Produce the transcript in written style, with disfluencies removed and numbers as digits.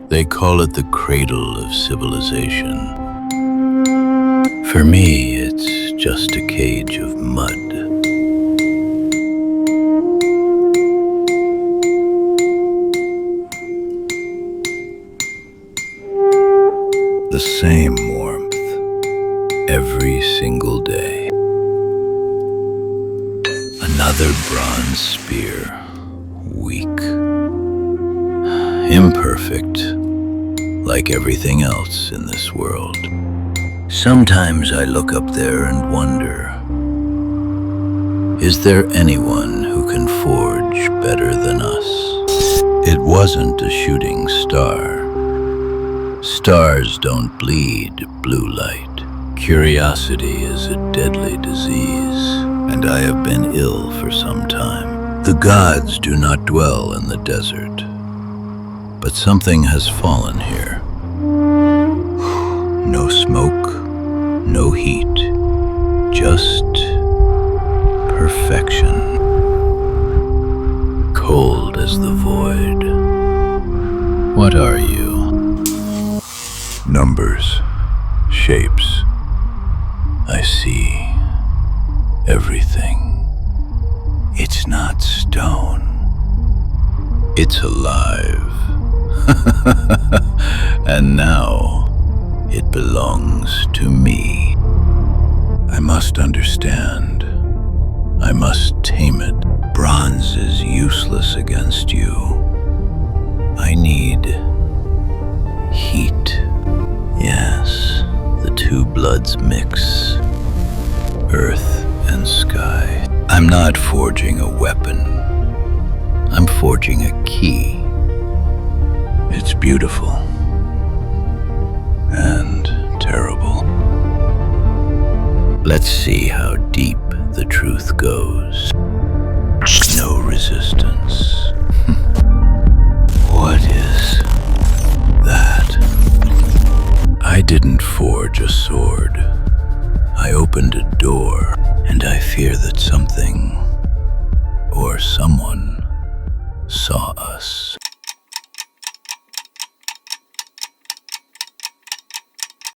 They call it the cradle of civilization. For me, it's just a cage of mud. The same warmth every single day. Another bronze spear, weak, imperfect, like everything else in this world. Sometimes I look up there and wonder, is there anyone who can forge better than us? It wasn't a shooting star. Stars don't bleed blue light. Curiosity is a deadly disease, and I have been ill for some time. The gods do not dwell in the desert, but something has fallen here. No smoke, no heat, just perfection. Cold as the void. What are you? Numbers, shapes. I see everything. It's not stone. It's alive. And now it belongs to me. I must understand. I must tame it. Bronze is useless against you. I need heat. Yes, the two bloods mix. Earth and sky. I'm not forging a weapon. I'm forging a key. It's beautiful and terrible. Let's see how deep the truth goes. No resistance. What is that? I didn't forge a sword. I opened a door, and I fear that something